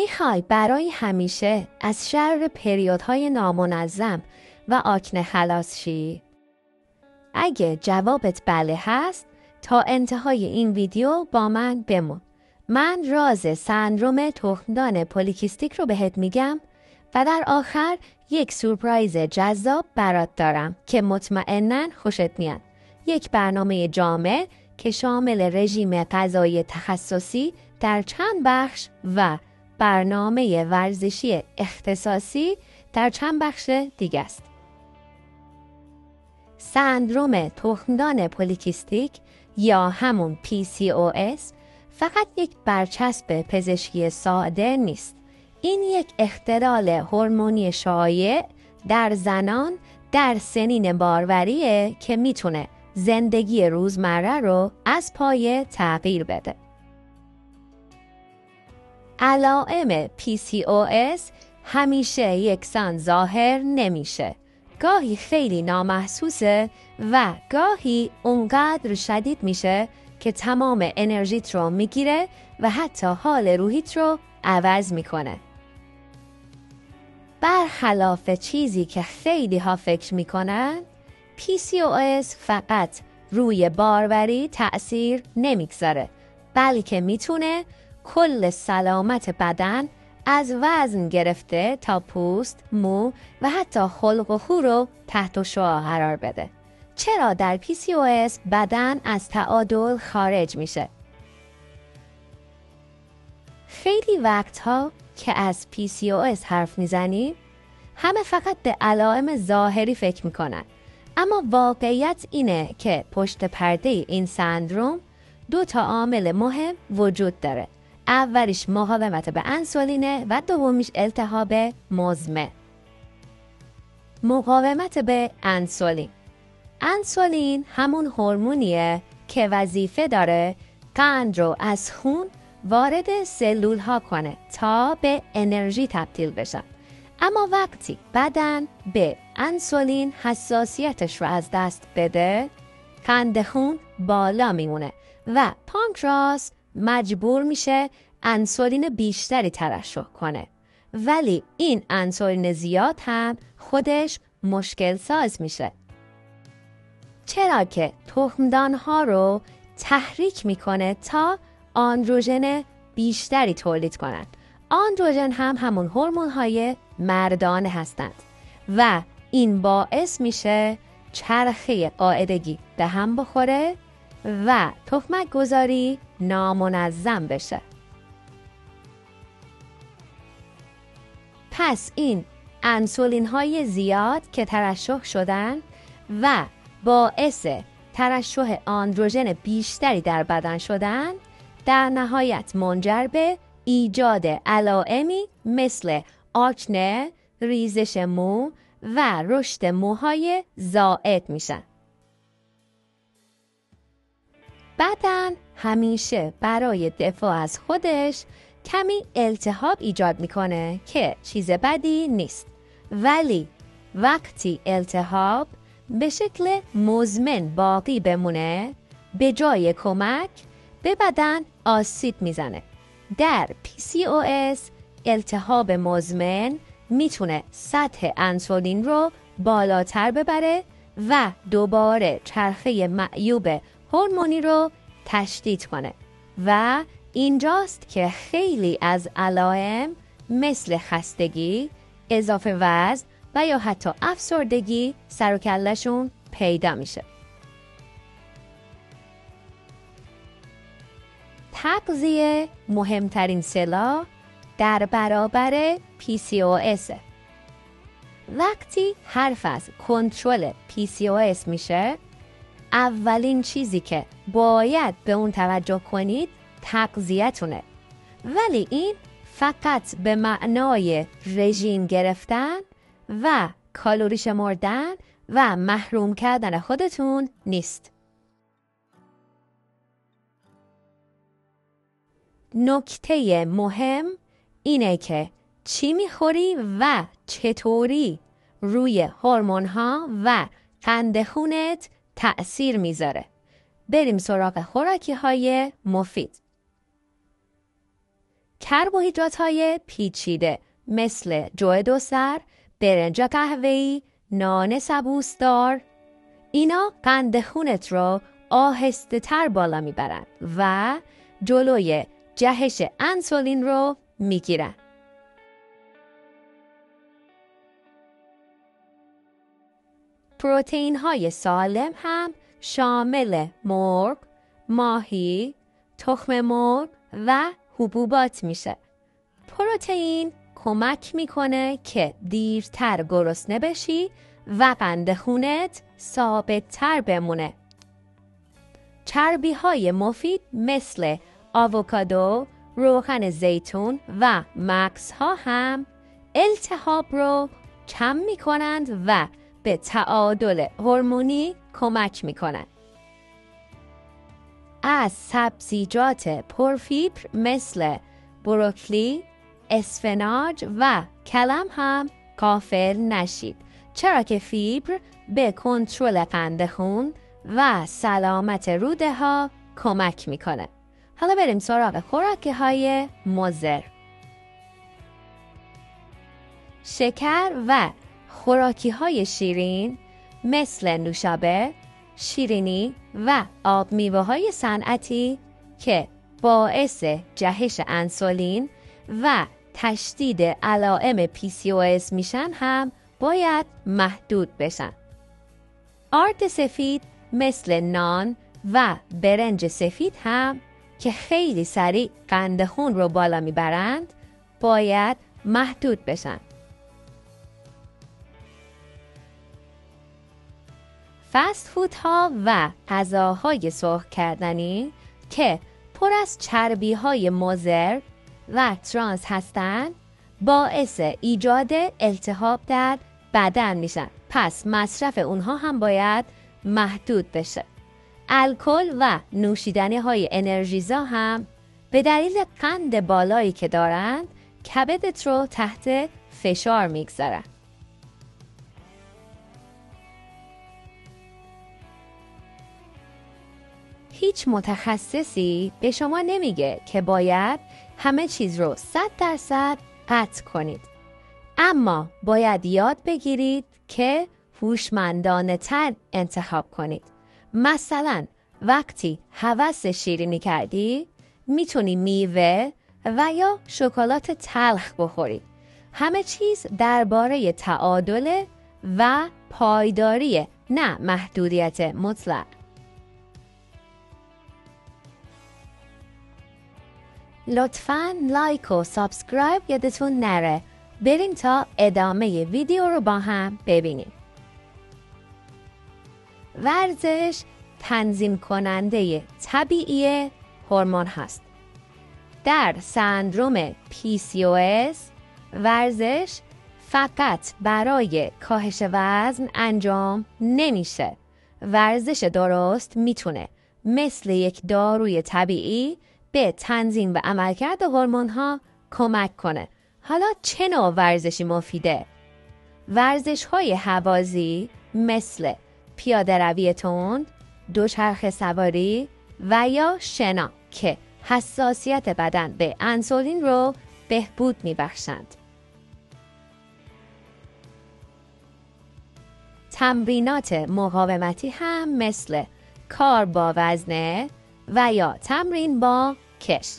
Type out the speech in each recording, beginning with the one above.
میخوای برای همیشه از شر پریودهای نامنظم و آکنه خلاص شی؟ اگه جوابت بله هست، تا انتهای این ویدیو با من بمون. من راز سندروم تخمدان پولیکیستیک رو بهت میگم و در آخر یک سورپرایز جذاب برات دارم که مطمئناً خوشت میاد. یک برنامه جامع که شامل رژیم غذایی تخصصی در چند بخش و برنامه ورزشی اختصاصی در چند بخش دیگه است. سندروم تخمدان پولیکیستیک یا همون PCOS فقط یک برچسب پزشکی ساده نیست. این یک اختلال هورمونی شایع در زنان در سنین باروریه که میتونه زندگی روزمره رو از پایه تغییر بده. علائم PCOS همیشه یکسان ظاهر نمیشه. گاهی خیلی نامحسوسه و گاهی اونقدر شدید میشه که تمام انرژیت رو میگیره و حتی حال روحیت رو عوض میکنه. برخلاف چیزی که خیلی ها فکر میکنن، PCOS فقط روی باروری تأثیر نمیگذاره، بلکه میتونه کل سلامت بدن از وزن گرفته تا پوست، مو و حتی خلق و خو رو تحت شعاع قرار بده. چرا در PCOS بدن از تعادل خارج میشه؟ خیلی وقتها که از PCOS حرف میزنیم، همه فقط به علائم ظاهری فکر میکنن، اما واقعیت اینه که پشت پرده این سندروم 2 عامل مهم وجود داره. اولیش مقاومت به انسولینه و دومیش التهاب مزمن. مقاومت به انسولین. انسولین همون هورمونیه که وظیفه داره قند رو از خون وارد سلول ها کنه تا به انرژی تبدیل بشن. اما وقتی بدن به انسولین حساسیتش رو از دست بده، قند خون بالا میمونه و پانکراس مجبور میشه انسولین بیشتری ترشح کنه. ولی این انسولین زیاد هم خودش مشکل ساز میشه، چرا که تخمدان ها رو تحریک میکنه تا آندروژن بیشتری تولید کنند. آندروژن هم همون هورمون های مردانه هستند و این باعث میشه چرخه قاعدگی به هم بخوره و تخمک گذاری نامنظم بشه. پس این انسولین های زیاد که ترشح شدن و باعث ترشح آندروژن بیشتری در بدن شدن، در نهایت منجر به ایجاد علائمی مثل آکنه، ریزش مو و رشد موهای زائد میشن. بدن همیشه برای دفاع از خودش کمی التهاب ایجاد میکنه که چیز بدی نیست، ولی وقتی التهاب به شکل مزمن باقی بمونه، به جای کمک به بدن آسیب میزنه. در PCOS التهاب مزمن میتونه سطح انسولین رو بالاتر ببره و دوباره چرخه معیوب هورمونی رو تشدید کنه و اینجاست که خیلی از علائم مثل خستگی، اضافه وزن و یا حتی افسردگی سر و کله‌شون پیدا میشه. تغذیه مهمترین سلاح در برابر PCOS. وقتی حرف از کنترل PCOS میشه، اولین چیزی که باید به اون توجه کنید تغذیه‌تونه. ولی این فقط به معنای رژیم گرفتن و کالری شمردن و محروم کردن خودتون نیست. نکته مهم اینه که چی میخوری و چطوری روی هورمون‌ها و قند خونت تأثیر میذاره. بریم سراغ خوراکی‌های مفید. کربوهیدرات‌های پیچیده مثل جو دو سر، برنج قهوه‌ای، نان سبوسدار، اینا قند خونت رو آهسته تر بالا میبرن و جلوی جهش انسولین رو میگیرن. پروتئین های سالم هم شامل مرغ، ماهی، تخم مرغ و حبوبات میشه. پروتئین کمک میکنه که دیرتر گرسنه بشی و قند خونت ثابت تر بمونه. چربی های مفید مثل آووکادو، روغن زیتون و مغز ها هم التهاب رو کم میکنند و به تعادل هورمونی کمک میکنند. از سبزیجات پرفیبر مثل بروکلی، اسفناج و کلم هم غافل نشید، چرا که فیبر به کنترل قند خون و سلامت روده ها کمک میکنه. حالا بریم سراغ خوراکی های مضر. شکر و خوراکی های شیرین مثل نوشابه، شیرینی و آب میوه های صنعتی که باعث جهش انسولین و تشدید علائم PCOS میشن هم باید محدود بشن. آرد سفید مثل نان و برنج سفید هم که خیلی سریع قند خون رو بالا میبرند باید محدود بشن. فست فودها و غذاهای سرخ کردنی که پر از چربی‌های مضر و ترانس هستند باعث ایجاد التهاب در بدن میشن، پس مصرف اونها هم باید محدود بشه. الکل و نوشیدنی‌های انرژیزا هم به دلیل قند بالایی که دارند کبدت رو تحت فشار میگذارن. هیچ متخصصی به شما نمیگه که باید همه چیز رو 100% قطع کنید، اما باید یاد بگیرید که هوشمندانه تر انتخاب کنید. مثلا وقتی هوس شیرینی کردی میتونی میوه و یا شکلات تلخ بخوری. همه چیز درباره تعادل و پایداری، نه محدودیت مطلق. لطفاً لایک و سابسکرایب یادتون نره. بریم تا ادامه ویدیو رو با هم ببینیم. ورزش تنظیم کننده طبیعی هورمون هست. در سندروم PCOS ورزش فقط برای کاهش وزن انجام نمیشه. ورزش درست میتونه مثل یک داروی طبیعی به تنظیم و عملکرد هورمون‌ها کمک کنه. حالا چه نوع ورزشی مفیده؟ ورزش‌های هوازی مثل پیاده‌روی تند، دوچرخه سواری و یا شنا که حساسیت بدن به انسولین رو بهبود می‌بخشند. تمرینات مقاومتی هم مثل کار با وزنه و یا تمرین با کش.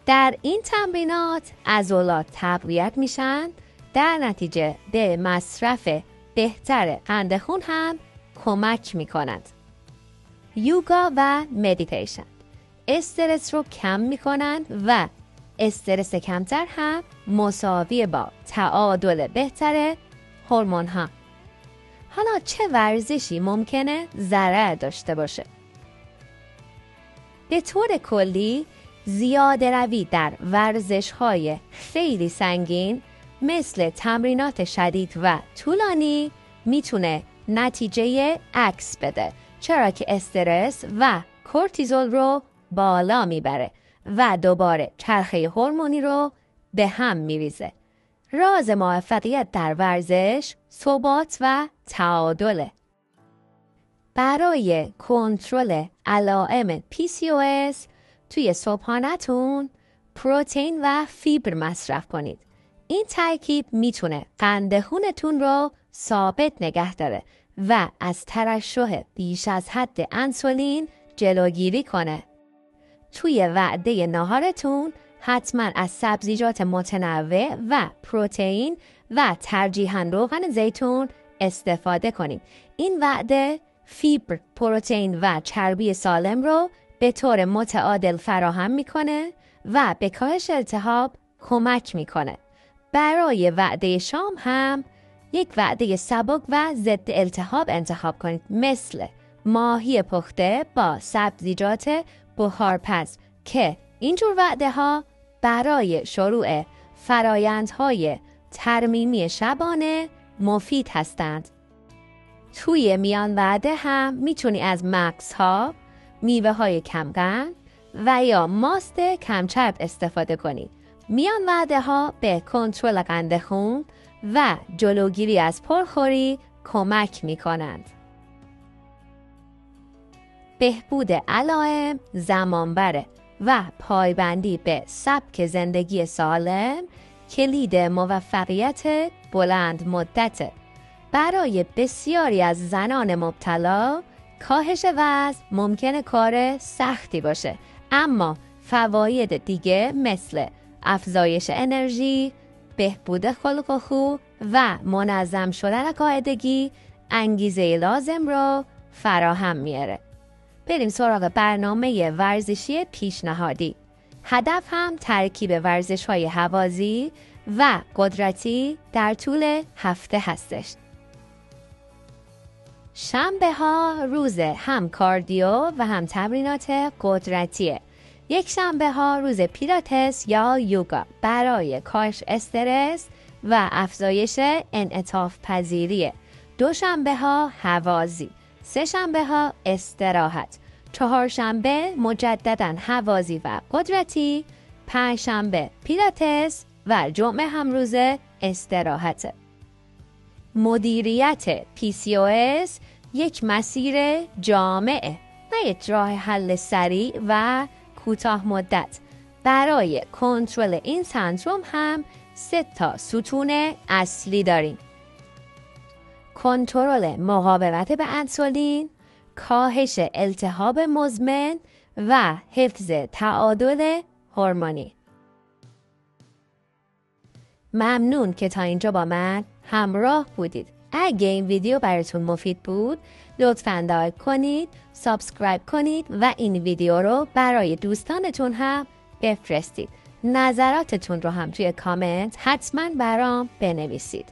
در این تمرینات عضلات تقویت میشن، در نتیجه به مصرف بهتر قند خون هم کمک میکنند. یوگا و مدیتیشن استرس رو کم میکنند و استرس کمتر هم مساوی با تعادل بهتر هورمون ها. حالا چه ورزشی ممکنه ضرر داشته باشه؟ به طور کلی زیاده روی در ورزش‌های خیلی سنگین مثل تمرینات شدید و طولانی میتونه نتیجه عکس بده، چرا که استرس و کورتیزول رو بالا میبره و دوباره چرخه هورمونی رو به هم میریزه. راز موفقیت در ورزش ثبات و تعادله. برای کنترل علائم PCOS توی صبحانه‌تون پروتئین و فیبر مصرف کنید. این ترکیب میتونه قند خونتون رو ثابت نگه داره و از ترشح بیش از حد انسولین جلوگیری کنه. توی وعده ناهارتون حتما از سبزیجات متنوع و پروتئین و ترجیحاً روغن زیتون استفاده کنید. این وعده فیبر، پروتئین و چربی سالم رو به طور متعادل فراهم میکنه و به کاهش التهاب کمک میکنه. برای وعده شام هم یک وعده سبک و ضد التهاب انتخاب کنید، مثل ماهی پخته با سبزیجات بخارپز که اینجور وعده ها برای شروع فرایندهای ترمیمی شبانه مفید هستند. توی میان وعده هم میتونی از مغز ها، میوه های کمقند و یا ماست کمچرب استفاده کنی. میان وعده ها به کنترل قند خون و جلوگیری از پرخوری کمک می کنند. بهبود علائم زمانبره و پایبندی به سبک زندگی سالم کلید موفقیت بلند مدته. برای بسیاری از زنان مبتلا کاهش وزن ممکنه کار سختی باشه، اما فواید دیگه مثل افزایش انرژی، بهبود خلق و خو و منظم شدن قاعدگی انگیزه لازم رو فراهم میاره. بریم سراغ برنامه ورزشی پیشنهادی. هدف هم ترکیب ورزش‌های هوازی و قدرتی در طول هفته هستش. شنبه ها روز هم کاردیو و هم تمرینات قدرتیه. یک شنبه ها روز پیلاتس یا یوگا برای کاهش استرس و افزایش انعطاف پذیریه. دو شنبه ها هوازی، سه شنبه ها استراحت، چهار شنبه مجددا هوازی و قدرتی، پنج شنبه پیلاتس و جمعه هم روز استراحت. مدیریت PCOS یک مسیر جامعه، نه یک راه حل سریع و کوتاه مدت. برای کنترل این سندروم هم 3 ستون اصلی داریم: کنترل مقاومت به انسولین، کاهش التهاب مزمن و حفظ تعادل هورمونی. ممنون که تا اینجا با من همراه بودید. اگه این ویدیو براتون مفید بود لطفاً لایک کنید، سابسکرایب کنید و این ویدیو رو برای دوستانتون هم بفرستید. نظراتتون رو هم توی کامنت حتما برام بنویسید.